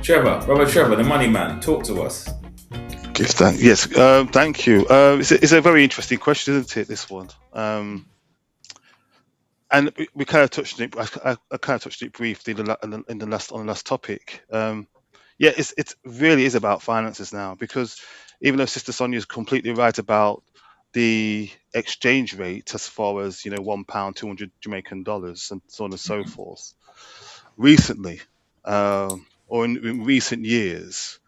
Trevor, brother Trevor, the money man, talk to us. Give thanks. Yes, thank you. It's a very interesting question, isn't it? This one, and we kind of touched on it. I kind of touched it briefly on the last topic. Yeah, it really is about finances now because even though Sister Sonia is completely right about the exchange rate as far as £1, 200 Jamaican dollars, and so on and so forth. Recently, or in recent years,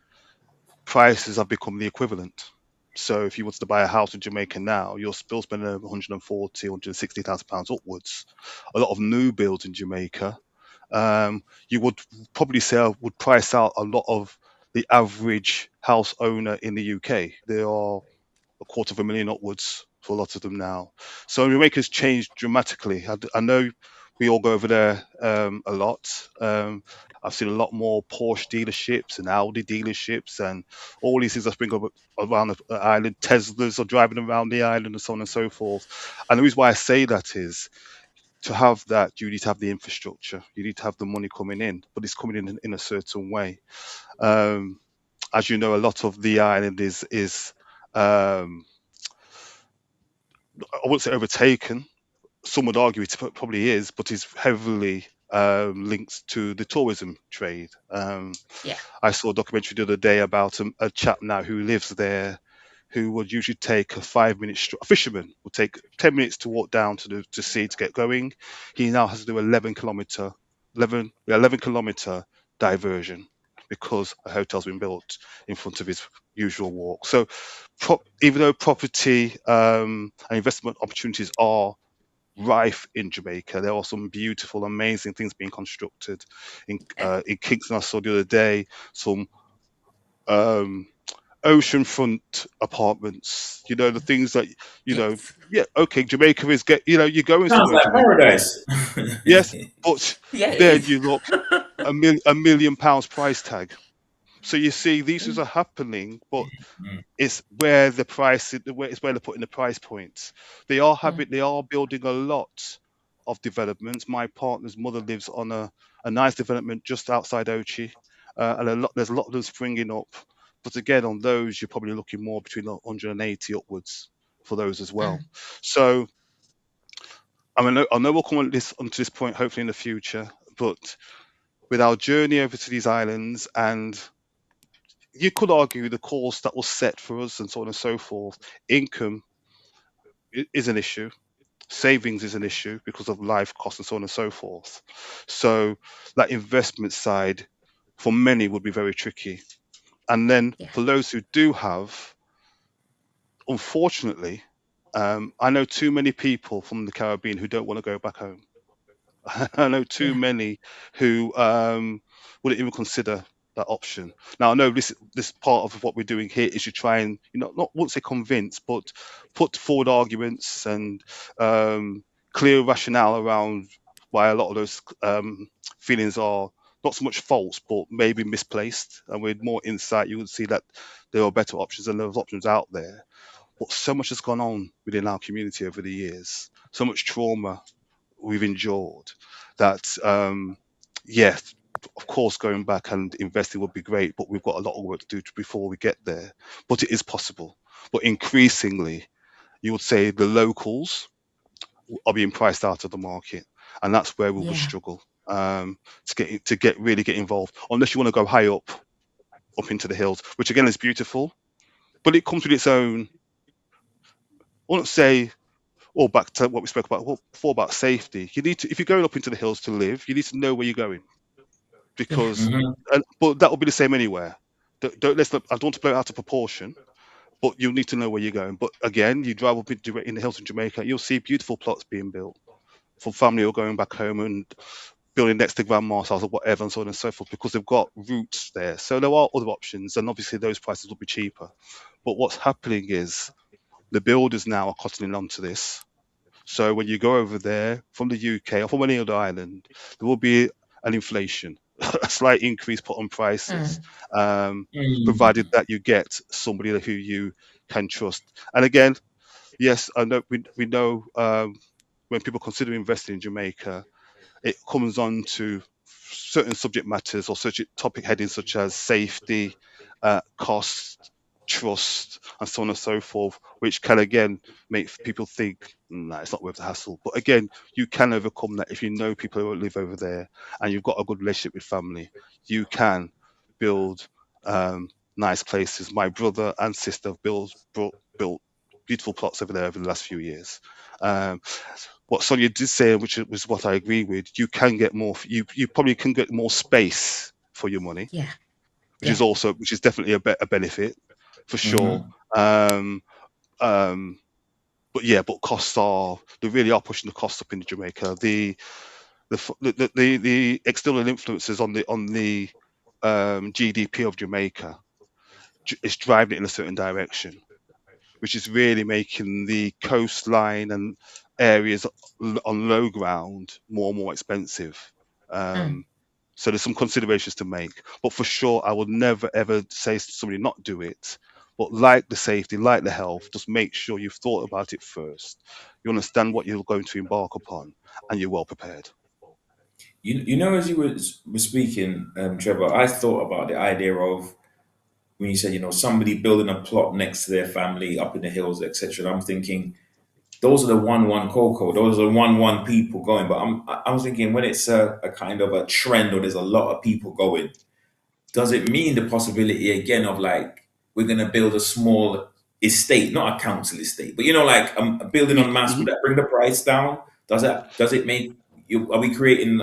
prices have become the equivalent. So if you wanted to buy a house in Jamaica now, you're still spending 140, 160,000 pounds upwards. A lot of new builds in Jamaica, you would probably say would price out a lot of the average house owner in the UK. They are a quarter of a million upwards for a lot of them now. So Jamaica's changed dramatically. I know we all go over there a lot. I've seen a lot more Porsche dealerships and Audi dealerships and all these things that spring up around the island. Teslas are driving around the island and so on and so forth. And the reason why I say that is to have that, you need to have the infrastructure. You need to have the money coming in, but it's coming in a certain way. Um, as you know, a lot of the island is um, I wouldn't say overtaken. Some would argue it probably is, but is heavily linked to the tourism trade. Yeah. I saw a documentary the other day about a chap now who lives there, who would usually take a 5 minute a fisherman would take 10 minutes to walk down to sea to get going. He now has to do 11 kilometer diversion because a hotel's been built in front of his usual walk. So even though property and investment opportunities are rife in Jamaica. There are some beautiful, amazing things being constructed. In Kingston, I saw the other day some um, oceanfront apartments. You know, the things that Yes. yeah, okay, Jamaica is you're going Sounds somewhere in like Jamaica. paradise. Yes, but Yeah, it then is. you look a £1 million price tag. So you see, these things are happening, but Mm, it's where the price it's where they're putting the price points. Mm. They are building a lot of developments. My partner's mother lives on a nice development just outside Ochi, and there's a lot of them springing up. But again, on those you're probably looking more between 180 upwards for those as well. Mm. So I know we'll come onto this point hopefully in the future, but with our journey over to these islands, and you could argue the course that was set for us and so on and so forth, income is an issue. Savings is an issue because of life costs and so on and so forth. So that investment side for many would be very tricky. And then Yeah. for those who do have, unfortunately, I know too many people from the Caribbean who don't want to go back home. I know too Yeah. many who wouldn't even consider that option. Now I know this part of what we're doing here is to try and not won't say convince, but put forward arguments and um, clear rationale around why a lot of those feelings are not so much false, but maybe misplaced. And with more insight, you would see that there are better options and there's options out there. But so much has gone on within our community over the years. So much trauma we've endured that yes, of course going back and investing would be great, but we've got a lot of work to do before we get there. But it is possible. But increasingly you would say the locals are being priced out of the market, and that's where we would Yeah. struggle to really get involved unless you want to go high up into the hills, which again is beautiful, but it comes with its own, I wouldn't say, or back to what we spoke about before about safety. You need to, if you're going up into the hills to live, you need to know where you're going Yeah. because, mhm. but that will be the same anywhere. I don't want to blow it out of proportion, but you need to know where you're going. But again, you drive up in the hills in Jamaica, you'll see beautiful plots being built for family who are going back home and building next to grandma's house or whatever and so on and so forth because they've got roots there. So there are other options, and obviously those prices will be cheaper. But what's happening is the builders now are cottoning on to this. So when you go over there from the UK or from any other island, there will be an inflation, a slight increase put on prices, Mm. um, provided Mm. that you get somebody who you can trust. And again, yes, I know we know when people consider investing in Jamaica, it comes on to certain subject matters or such topic headings such as safety, cost, trust, and so on and so forth, which can again make people think, nah, it's not worth the hassle. But again, you can overcome that if you know people who live over there and you've got a good relationship with family. You can build nice places. My brother and sister have built beautiful plots over there over the last few years. Um, what Sonia did say, which was what I agree with, you can get more. You probably can get more space for your money, Yeah. which is definitely a benefit for sure. Mm-hmm. But costs they really are pushing the costs up in Jamaica. The external influences on the GDP of Jamaica is driving it in a certain direction, which is really making the coastline and areas on low ground more and more expensive. So there's some considerations to make, but for sure, I would never ever say to somebody not do it. But like the safety, like the health, just make sure you've thought about it first. You understand what you're going to embark upon, and you're well prepared. You know, as you were speaking, Trevor, I thought about the idea of when you said, somebody building a plot next to their family up in the hills, etc. And I'm thinking, those are the 1-1 cocoa. Those are the 1-1 people going. But I was thinking when it's a kind of a trend or there's a lot of people going, does it mean the possibility again of like we're going to build a small estate, not a council estate, but like a building on mass? Mhm. Would that bring the price down? Does it make are we creating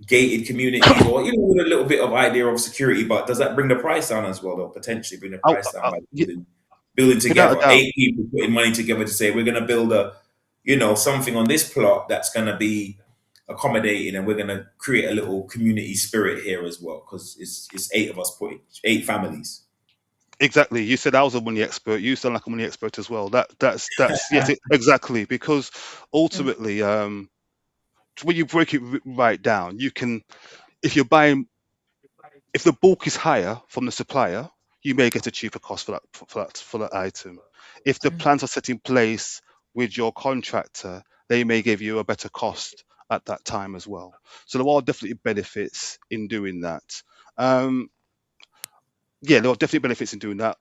gated communities or with a little bit of idea of security? But does that bring the price down as well, or potentially bring the price down by Yeah, building without a together, doubt. 8 people putting money together to say we're going to build something on this plot that's going to be accommodating, and we're going to create a little community spirit here as well because it's 8 of us putting 8 families. Exactly. You said I was a money expert. You sound like a money expert as well. That's yes, exactly. Because ultimately, when you break it right down, you can if you're buying if the bulk is higher from the supplier, you may get a cheaper cost for that item. If the plans are set in place with your contractor, they may give you a better cost at that time as well. So there are definitely benefits in doing that. Um, yeah, there are definitely benefits in doing that.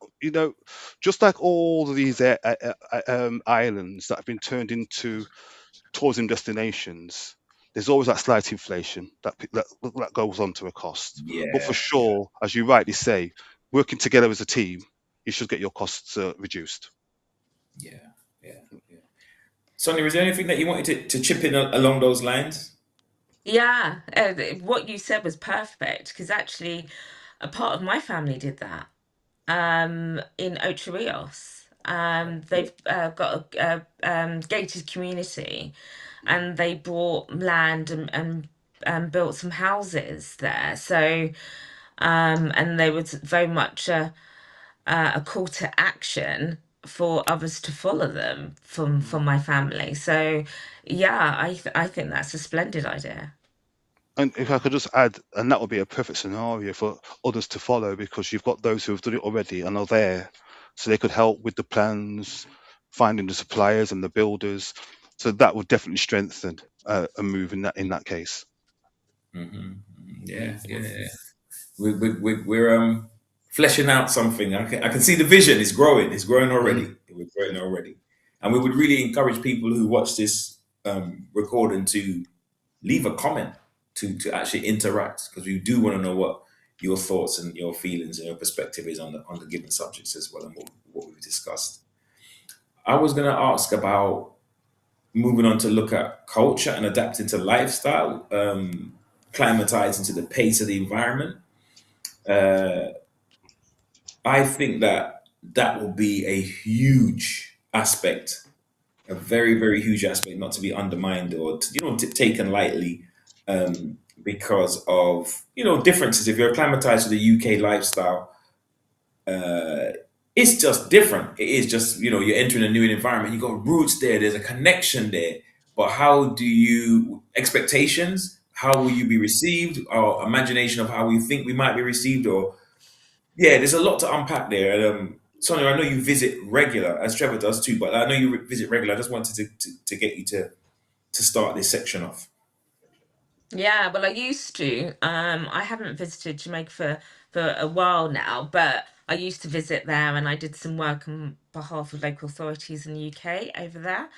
Just like all of these islands that have been turned into tourism destinations, there's always that slight inflation that goes on to a cost. But for Yeah, sure, as you rightly say, working together as a team, you should get your costs reduced. yeah, yeah, yeah. Sonia, is there anything that you wanted to chip in along those lines? Yeah, what you said was perfect because actually, a part of my family did that in Ocho Rios. They've got a gated community, and they bought land and built some houses there. So, and they was very much a call to action for others to follow them from my family. So, yeah, I think that's a splendid idea. And if I could just add, and that would be a perfect scenario for others to follow because you've got those who have done it already and are there, so they could help with the plans, finding the suppliers and the builders. So that would definitely strengthen a move in that case. Hmm. Yeah, yeah, yeah. We're fleshing out something. I can see the vision is growing. It's growing Mhm. already. We're growing already, and we would really encourage people who watch this recording to leave a comment to actually interact because we do want to know what your thoughts and your feelings and your perspective is on the given subjects as well and what we've discussed. I was going to ask about moving on to look at culture and adapting to lifestyle, climatizing into the pace of the environment. Uh, I think that will be a huge aspect, a very, very huge aspect, not to be undermined or taken lightly, because of differences. If you're acclimatized to the UK lifestyle, uh, it's just different. It is just you're entering a new environment. You got roots there. There's a connection there. But how do you expectations? How will you be received? Our imagination of how we think we might be received, or yeah, there's a lot to unpack there. And Sonia, I know you visit regular, as Trevor does too, but I know you visit regular. I just wanted to get you to start this section off. Yeah, well, I used to. I haven't visited Jamaica for a while now, but I used to visit there, and I did some work on behalf of local authorities in the UK over there.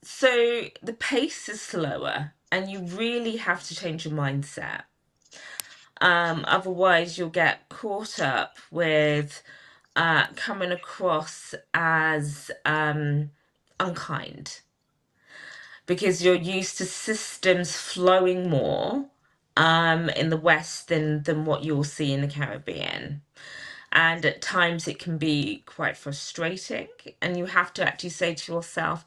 So the pace is slower, and you really have to change your mindset. Otherwise, you'll get caught up with coming across as unkind because you're used to systems flowing more in the West than what you'll see in the Caribbean. And at times it can be quite frustrating, and you have to actually say to yourself,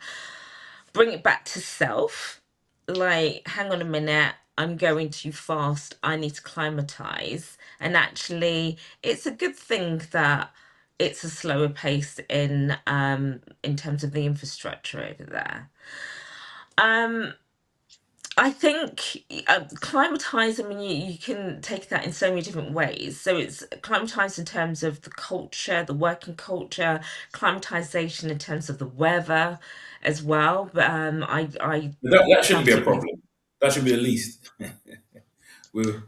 bring it back to self. Like, hang on a minute, I'm going too fast. I need to climatize. And actually, it's a good thing that it's a slower pace in terms of the infrastructure over there. Um, I think climatize, I mean, you can take that in so many different ways. So it's climatize in terms of the culture, the working culture, climatization in terms of the weather as well. But I That shouldn't be a absolutely, problem. That should be the least. we're,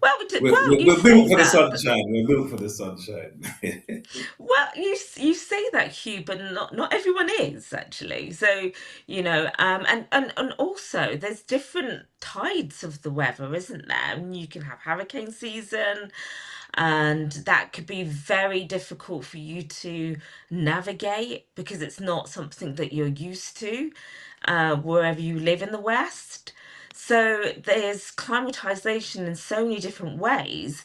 well, you we're built say for the that, but sunshine. We're built for the sunshine. well, you say that, Hugh, but not everyone is actually. So and also there's different tides of the weather, isn't there? And you can have hurricane season, and that could be very difficult for you to navigate because it's not something that you're used to wherever you live in the West. So there's climatization in so many different ways.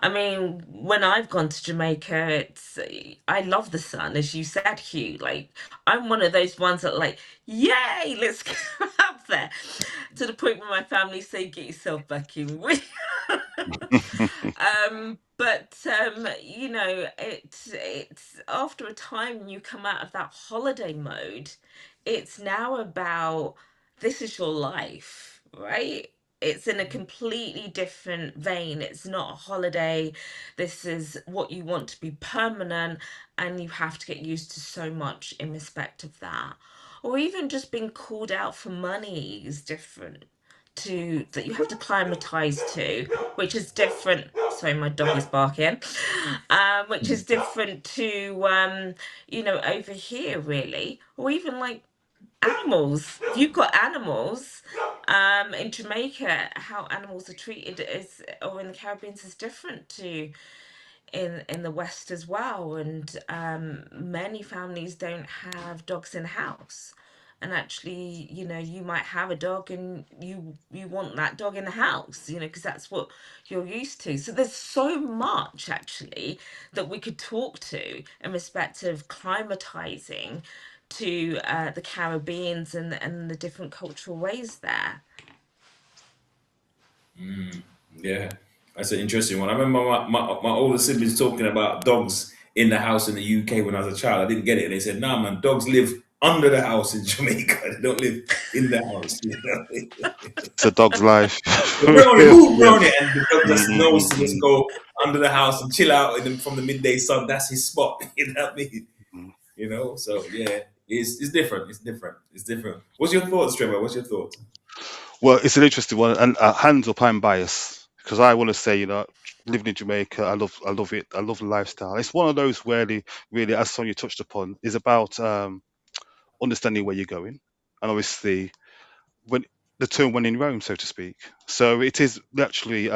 I mean, when I've gone to Jamaica, it's I love the sun, as you said, Hugh. Like, I'm one of those ones that like, yay, let's go out there. To the point where my family say, get yourself back in. But it's after a time when you come out of that holiday mode, it's now about this is your life, right? It's in a completely different vein. It's not a holiday. This is what you want to be permanent, and you have to get used to so much in respect of that. Or even just being called out for money is different to that you have to climatize to, which is different. Sorry, my dog is barking. Which is different to over here really, or even like animals. If you've got animals, in Jamaica, how animals are treated is, or in the Caribbean, is different to in the West as well. And many families don't have dogs in the house. And actually, you might have a dog, and you want that dog in the house, because that's what you're used to. So there's so much actually that we could talk to in respect of climatizing to the Caribbeans and the different cultural ways there. Yeah, that's an interesting one. I remember my older siblings talking about dogs in the house in the UK when I was a child. I didn't get it. They said, "Nah, man, dogs live under the house in Jamaica. They don't live in the house." It's a dog's life. The brownie, Yeah. move brownie, and the dog just Mm, knows mm, to just mm, go under the house and chill out from the midday sun. That's his spot. You know what I mean? mm. So yeah, it's different. It's different. It's different. What's your thoughts, Trevor? What's your thoughts? Well, it's an interesting one, and hands up, I'm biased because I want to say, living in Jamaica, I love it, I love the lifestyle. It's one of those where really, as Sonia touched upon, is about understanding where you're going, and obviously when the term when in Rome, so to speak. So it is actually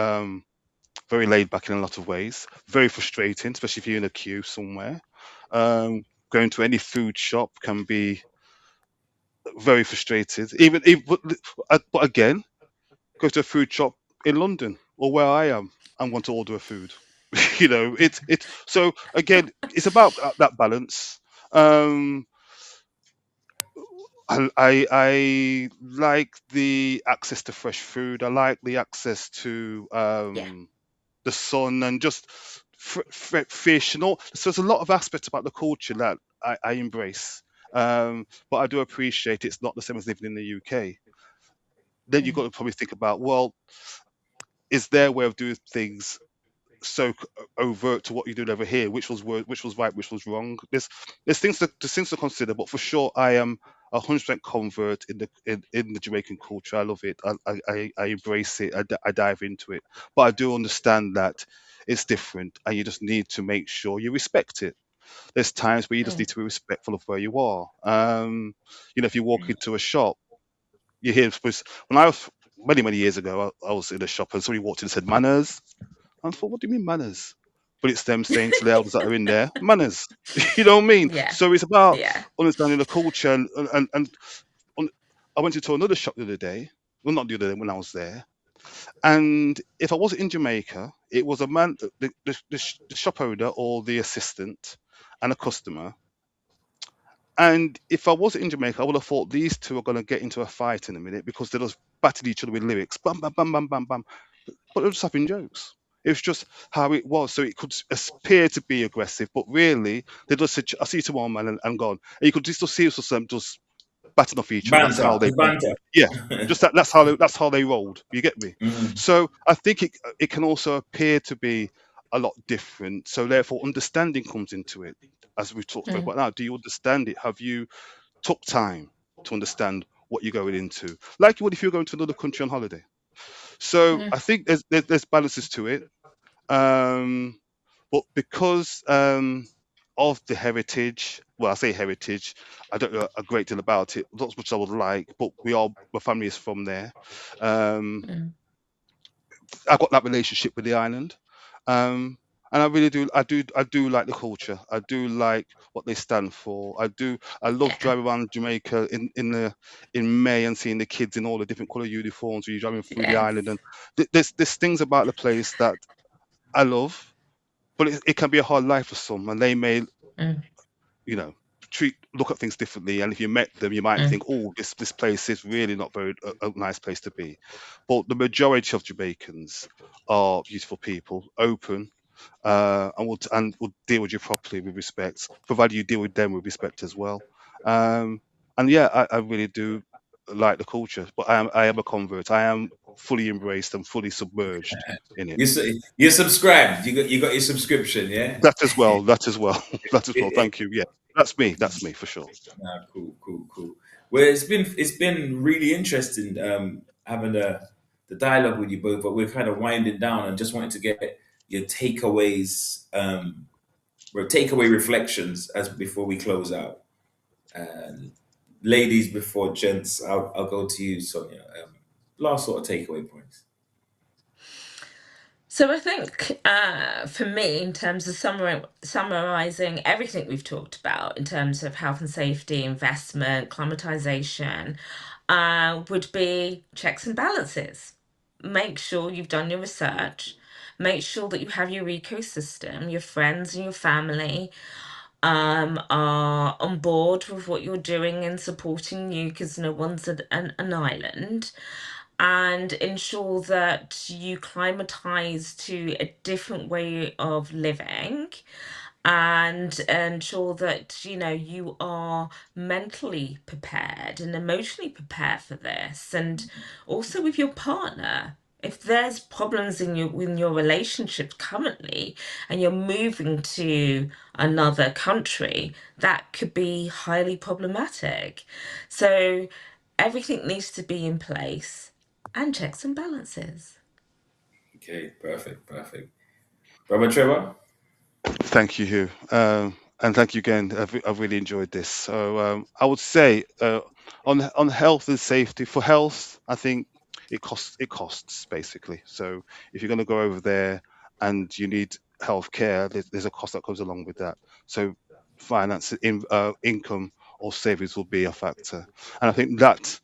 very laid back in a lot of ways, very frustrating, especially if you're in a queue somewhere. Going to any food shop can be very frustrated. But again, go to a food shop in London or where I am and want to order a food. It's so again, it's about that balance. Um, I like the access to fresh food. I like the access to Yeah. the sun and just fish and all. So there's a lot of aspects about the culture that I embrace. But I do appreciate it's not the same as living in the UK. Then you've got to probably think about, well, is their way of doing things so overt to what you're doing over here, which was right, which was wrong. There's things to consider, but for sure, 100% convert in the Jamaican culture. I love it. I embrace it. I dive into it. But I do understand that it's different, and you just need to make sure you respect it. There's times where you just Mm. need to be respectful of where you are. If you walk into a shop, you hear when I was many years ago, I was in a shop and somebody walked in and said manners. And I thought, what do you mean manners? But it's them saying to the elders that are in there, manners. You know what I mean? Yeah. So it's about Yeah. understanding the culture. And on, I went into another shop the other day. Well, not the other day when I was there. And if I wasn't in Jamaica, it was a man, the shop owner or the assistant and a customer. And if I wasn't in Jamaica, I would have thought these two are going to get into a fight in a minute because they just battered each other with lyrics. Bam, bam, bam, bam, bam, bam. But they're just having jokes. It was just how it was. So it could appear to be aggressive, but really, they just said, I see you tomorrow, man, and gone. And you could just see some just batting off each other. That's how Banter, they it's banter. yeah, just that's how they rolled. You get me? Mm, So I think it can also appear to be a lot different. So therefore, understanding comes into it, as we talked Mm. about now. Do you understand it? Have you took time to understand what you're going into? Like you would if you're going to another country on holiday. So Mm. I think there's balances to it. Um, but because of the heritage, well, I say heritage, I don't know a great deal about it, not as much as I would like, but my family is from there. Um, Mm. I got that relationship with the island. Um, and I really I do like the culture. I do like what they stand for. I love Yeah. driving around Jamaica in May and seeing the kids in all the different colour uniforms when you're driving through the Yes. island. And there's things about the place that I love, but it can be a hard life for some, and they may, Mm. you know, look at things differently. And if you met them, you might Mm. think, oh, this place is really not very a nice place to be. But the majority of Jamaicans are beautiful people, open, and will deal with you properly with respect, provided you deal with them with respect as well. And yeah, I really do like the culture, but I am a convert. I am fully embraced and fully submerged in it. you're subscribed. You got your subscription, yeah. That as well. That as well. That as well. Thank you. Yeah, that's me. That's me for sure. Nah, cool. Well, it's been really interesting having the dialogue with you both, but we're kind of winding down and just wanted to get your takeaways, or takeaway reflections as before we close out. And ladies before gents, I'll go to you, Sonia. Last sort of takeaway points. So I think for me, in terms of summarizing everything we've talked about in terms of health and safety, investment, climatization, would be checks and balances. Make sure you've done your research. Make sure that you have your ecosystem, your friends and your family are on board with what you're doing and supporting you because no one's an island, and ensure that you climatize to a different way of living, and ensure that you are mentally prepared and emotionally prepared for this, and also with your partner. If there's problems in your relationship currently and you're moving to another country, that could be highly problematic. So everything needs to be in place, and checks and balances. Okay, perfect. Brother Trevor. Thank you, Hugh. And thank you again. I've really enjoyed this. So I would say on health and safety. For health, I think it costs basically. So if you're going to go over there and you need healthcare, there's a cost that comes along with that. So income or savings will be a factor, and I think that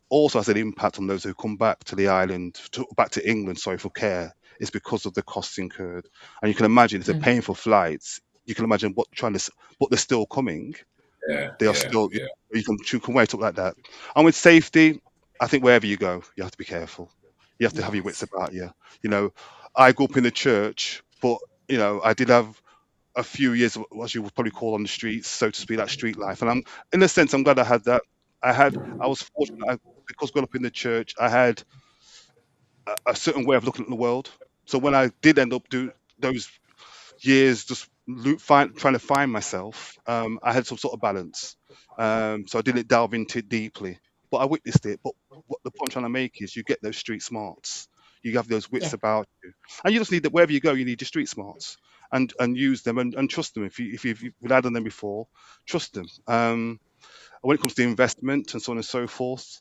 also has an impact on those who come back to the island, back to England, sorry, for care, is because of the costs incurred. And you can imagine if they're Mm. paying for flights, you can imagine but they're still coming. Yeah, They are yeah, still, yeah. you can wait up like that. And with safety, I think wherever you go, you have to be careful. You have to have your wits Yes. about you. You know, I grew up in the church, but I did have a few years of what you would probably call on the streets, so to speak, that street life. And in a sense, I'm glad I had that. I was fortunate because growing up in the church, I had a certain way of looking at the world. So when I did end up do those years just trying to find myself, I had some sort of balance. So I didn't delve into it deeply, but I witnessed it. But what the point I'm trying to make is you get those street smarts. You have those wits Yeah. about you, and you just need that wherever you go. You need your street smarts and use them and trust them. If you've relied on them before, trust them. When it comes to investment and so on and so forth,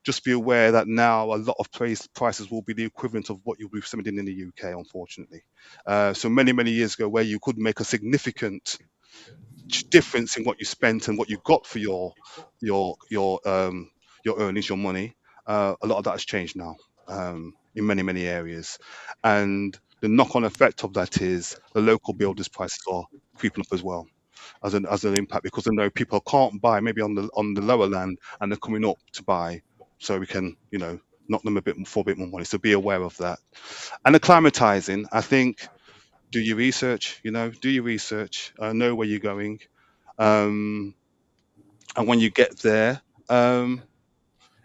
just be aware that now a lot of prices will be the equivalent of what you'll be spending in the UK, unfortunately. So many years ago, where you could make a significant difference in what you spent and what you got for your earnings, your money, a lot of that has changed now, in many areas, and the knock-on effect of that is the local builders' prices are creeping up as well as an impact, because I know people can't buy maybe on the lower land, and they're coming up to buy, so we can knock them for a bit more money. So be aware of that. And acclimatizing, I think, do your research. Do your research. Know where you're going, and when you get there,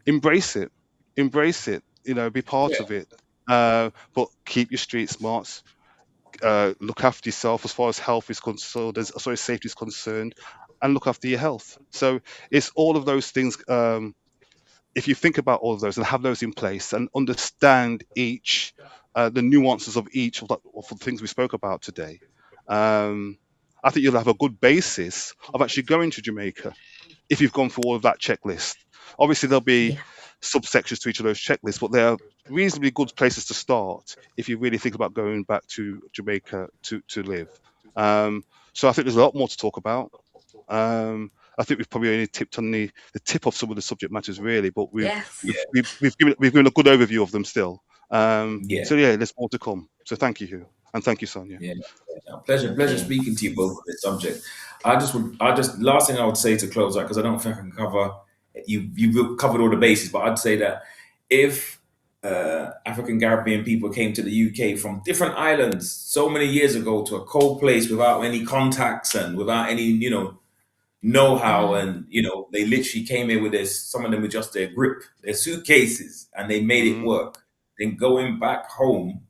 embrace it. Embrace it. Be part Yeah. of it. But keep your street smarts. Look after yourself as far as health is concerned, as safety is concerned, and look after your health. So it's all of those things. If you think about all of those and have those in place and understand each, the nuances of each of the things we spoke about today, I think you'll have a good basis of actually going to Jamaica if you've gone through all of that checklist. Obviously, there'll be Yeah. subsections to each of those checklists, but they're reasonably good places to start if you really think about going back to Jamaica to live. So I think there's a lot more to talk about. I think we've probably only tipped on the tip of some of the subject matters, really, but we've Yes. given a good overview of them still. Yeah. So yeah, there's more to come. So thank you, Hugh, and thank you, Sonia. Yeah. Pleasure Thank you. speaking to you both on this subject. Last thing I would say to close out, because I don't think I can cover, you've covered all the bases, but I'd say that if African Caribbean people came to the UK from different islands so many years ago to a cold place without any contacts and without any, know-how, Mm. and they literally came here with some of them with just their grip, their suitcases, and they made it Mm, work. Then going back home,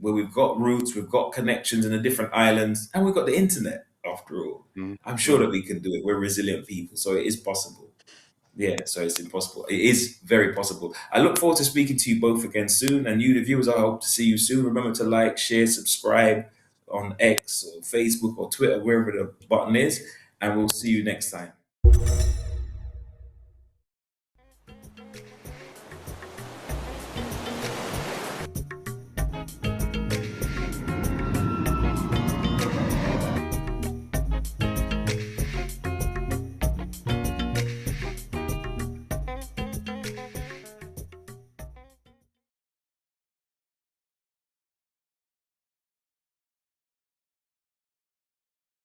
where we've got roots, we've got connections in the different islands, and we've got the internet after all. mm, I'm sure mm. that we can do it. We're resilient people, so it is possible. Yeah, so it's impossible. It is very possible. I look forward to speaking to you both again soon, and you, the viewers, I hope to see you soon. Remember to like, share, subscribe on X or Facebook or Twitter, wherever the button is, and we'll see you next time.